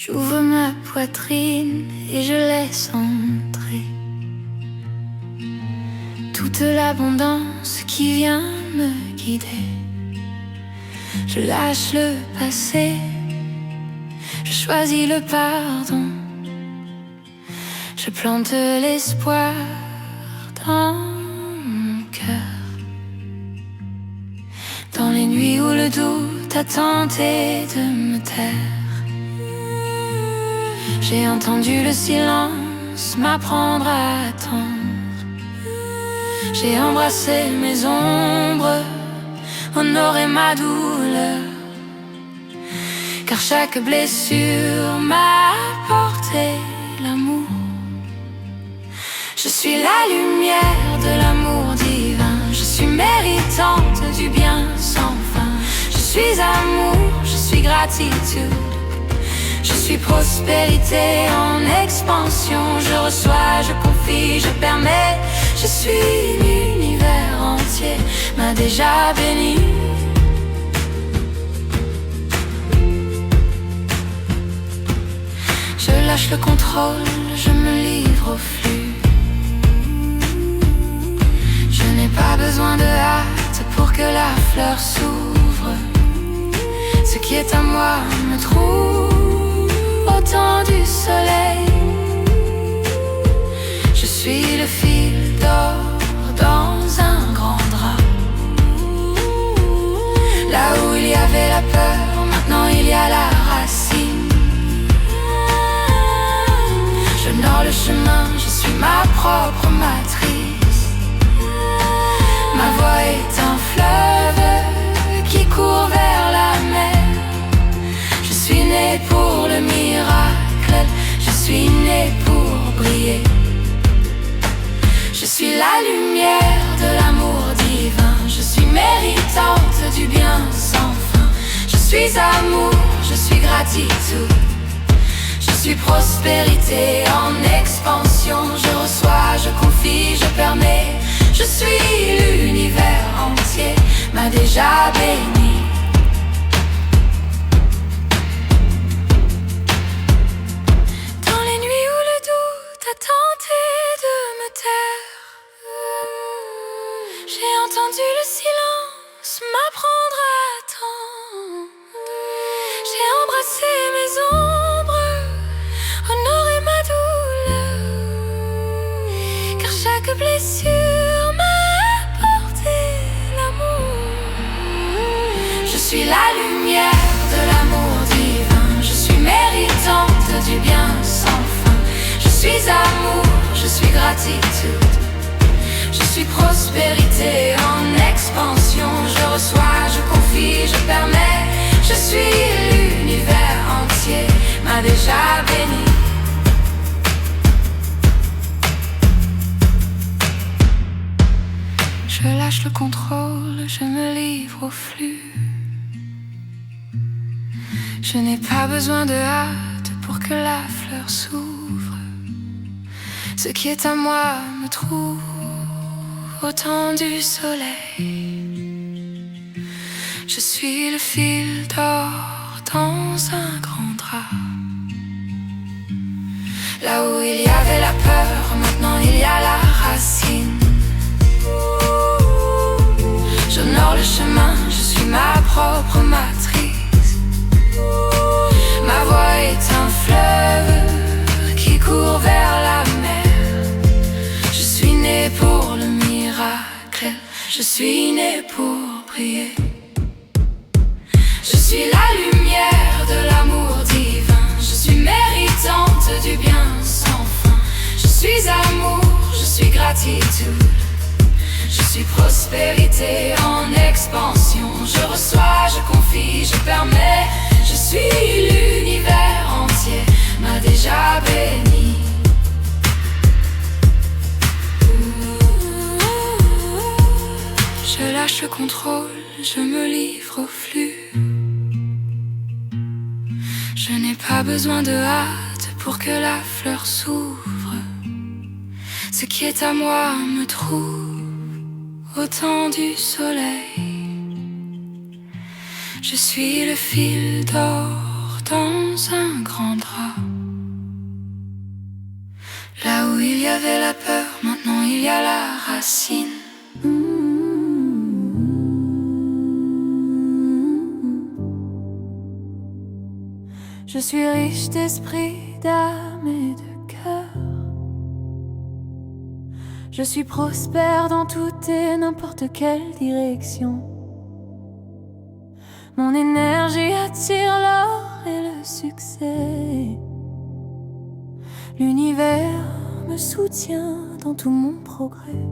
J'ouvre ma poitrine et je laisse entrer toute l'abondance qui vient me guider. Je lâche le passé, je choisis le pardon. Je plante l'espoir dans mon cœur. Dans les nuits où le doute a tenté de me taire, j'ai entendu le silence m'apprendre à attendre. J'ai embrassé mes ombres, honoré ma douleur, car chaque blessure m'a apporté l'amour. Je suis la lumière de l'amour divin, je suis méritante du bien sans fin. Je suis amour, je suis gratitude, je suis prospérité en expansion. Je reçois, je confie, je permets. Je suis l'univers entier, m'a déjà béni. Je lâche le contrôle, je me livre au flux. Je n'ai pas besoin de hâte pour que la fleur s'ouvre. Ce qui est à moi me trouve au temps du soleil. Je suis le fil d'or dans un grand drap. Là où il y avait la peur, maintenant il y a la racine. J'honore le chemin, je suis ma propre matrice. Ma voix est un fleuve qui court vers la mer. Je suis né pour le miracle, je suis né pour briller. Je suis la lumière de l'amour divin, je suis méritante du bien sans fin. Je suis amour, je suis gratitude, je suis prospérité en expansion. Je reçois, je confie, je permets. Je suis l'univers entier, m'a déjà béni. Dans les nuits où le doute a tenté de me taire, j'ai entendu le silence m'apprendre à attendre. J'ai embrassé mes ombres, honoré ma douleur, car chaque blessure m'a apporté l'amour. Je suis la lumière de l'amour divin, je suis méritante du bien sans fin. Je suis amour, je suis gratitude, je suis prospérité en expansion. Je reçois, je confie, je permets. Je suis l'univers entier, m'a déjà béni. Je lâche le contrôle, je me livre au flux. Je n'ai pas besoin de hâte pour que la fleur s'ouvre. Ce qui est à moi me trouve au temps du soleil. Je suis le fil d'or dans un grand drap. Là où il y avait la peur, maintenant il y a la racine. J'honore le chemin, je suis ma propre matrice. Ma voix est un fleuve qui court vers la mer. Je suis né pour le miracle, je suis né pour briller. Je suis la lumière de l'amour divin, je suis méritante du bien sans fin. Je suis amour, je suis gratitude, je suis prospérité en expansion. Je reçois, je confie, je permets. Je suis l'univers entier, m'a déjà béni. Je lâche le contrôle, je me livre au flux. Je n'ai pas besoin de hâte pour que la fleur s'ouvre. Ce qui est à moi me trouve au temps du soleil. Je suis le fil d'or dans dans un grand drap. Là où il y avait la peur, maintenant il y a la racine. Je suis riche d'esprit, d'âme et de cœur. Je suis prospère dans toute et n'importe quelle direction. Mon énergie attire l'or et le succès. L'univers me soutient dans tout mon progrès.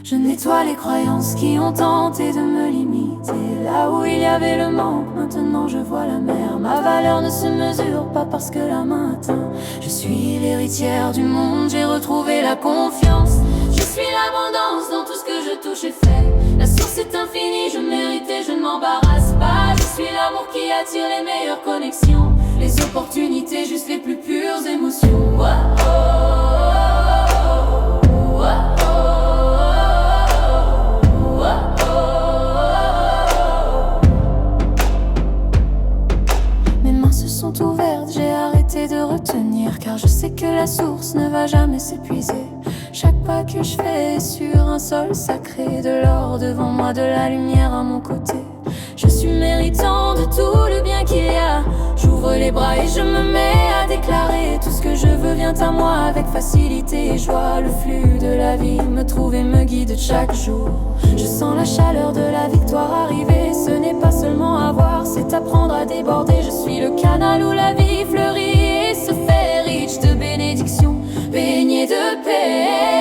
Je nettoie les croyances qui ont tenté de me limiter. Là où il y avait le manque, maintenant je vois la mer. Ma valeur ne se mesure pas parce que la main atteint. Je suis l'héritière du monde, j'ai retrouvé la confiance. Je suis l'abondance dans tout ce que je touche et fais. La source est infinie, je mérite et je ne m'embarrasse pas. Je suis l'amour qui attire les meilleures connexions. Les opportunités, juste les plus pures émotions. Oh, oh, oh, oh, oh. Sont ouvertes, j'ai arrêté de retenir, car je sais que la source ne va jamais s'épuiser. Chaque pas que je fais est sur un sol sacré, de l'or devant moi, de la lumière à mon côté. Je suis méritant de tout le bien qu'il y a. J'ouvre les bras et je me mets à déclarer. Tout ce que je veux vient à moi avec facilité et joie. Le flux de la vie me trouve et me guide chaque jour. Je sens la chaleur de la victoire arriver. Ce n'est pas seulement avoir, c'est apprendre à déborder. Je suis le canal où la vie fleurit et se fait riche de bénédictions, baigné de paix.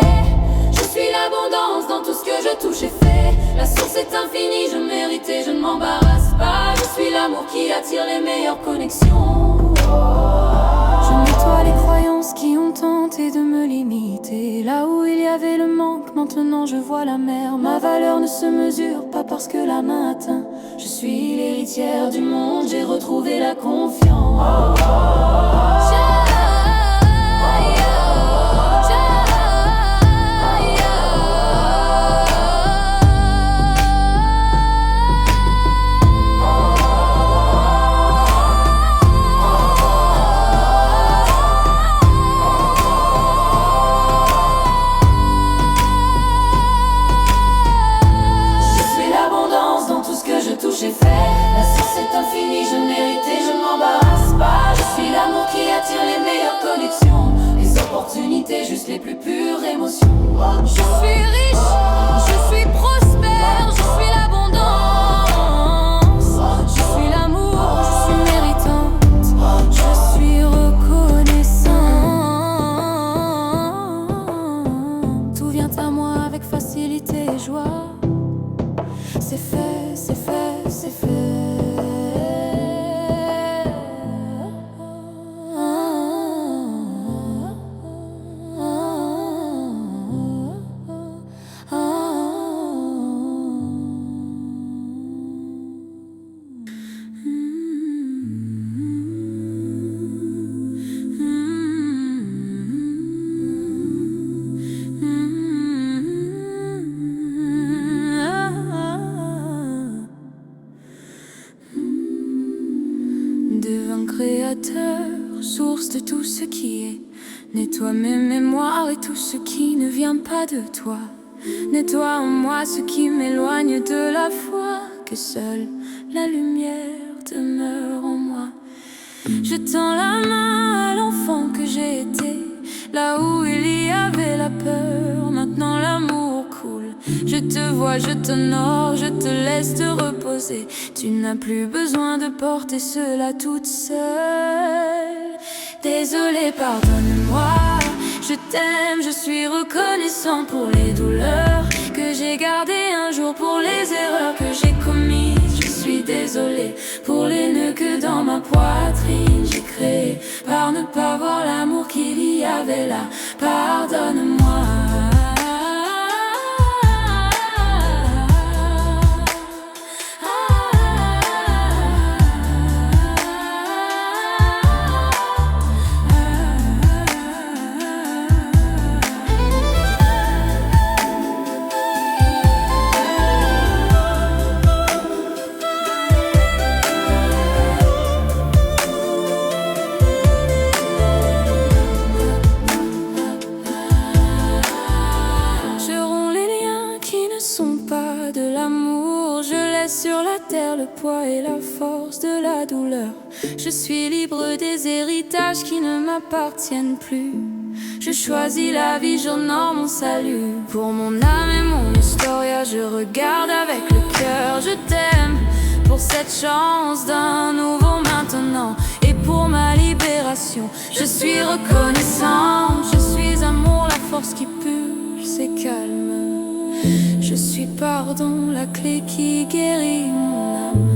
Je suis l'abondance dans tout ce que je touche et fais. La source est infinie, je mérite et je ne m'embarrasse pas. Je suis l'amour qui attire les meilleures connexions. Je nettoie les croyances qui ont tenté de me limiter. Là où il y avait le manque, maintenant je vois la mer. Ma valeur ne se mesure pas parce que la main atteint. Je suis l'héritière du monde, j'ai retrouvé la confiance. J'ai fait, la source est infinie, je mérite et je ne m'embarrasse pas. Je suis l'amour qui attire les meilleures connexions. Les opportunités, juste les plus pures émotions. Je suis riche, je suis prospère, je suis l'abondance. Je suis l'amour, je suis méritante, je suis reconnaissante. Tout vient à moi avec facilité et joie. C'est fait, c'est fait, c'est fait. Créateur, source de tout ce qui est. Nettoie mes mémoires et tout ce qui ne vient pas de toi. Nettoie en moi ce qui m'éloigne de la foi. Que seule la lumière demeure en moi. Je tends la main à l'enfant que j'ai été. Là où il y avait la peur, maintenant l'amour coule. Je te vois, je t'honore, je te laisse te reposer. Tu n'as plus besoin de porter cela toute seule. Désolé, pardonne-moi. Je t'aime, je suis reconnaissant pour les douleurs que j'ai gardées un jour, pour les erreurs que j'ai commises. Je suis désolé pour les nœuds que dans ma poitrine j'ai créés par ne pas voir l'amour qu'il y avait là. Pardonne-moi. la terre le poids et la force de la douleur. Je suis libre des héritages qui ne m'appartiennent plus. Je choisis la vie, j'honore mon salut. Pour mon âme et mon historia, je regarde avec le cœur. Je t'aime pour cette chance d'un nouveau maintenant. Et pour ma libération, je suis reconnaissante. Je suis amour, la force qui pulse et calme. Je suis pardon, la clé qui guérit mon âme.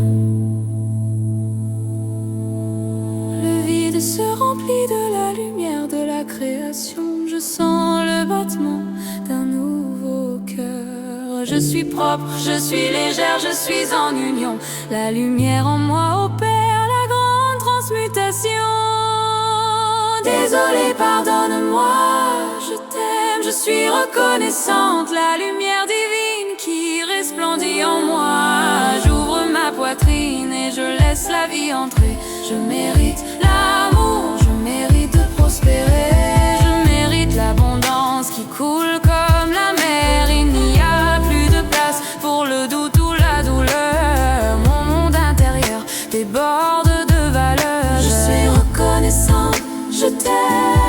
Le vide se remplit de la lumière de la création. Je sens le battement d'un nouveau cœur. Je suis propre, je suis légère, je suis en union. La lumière en moi opère la grande transmutation. Désolée, pardonne-moi, je t'aime, je suis reconnaissante. La lumière divine qui resplendit en moi. J'ouvre ma poitrine et je laisse la vie entrer. Je mérite l'amour, je mérite de prospérer. Je mérite l'abondance qui coule comme la mer. Il n'y a plus de place pour le doute ou la douleur. Mon monde intérieur déborde de valeur. Je suis reconnaissante, je t'aime.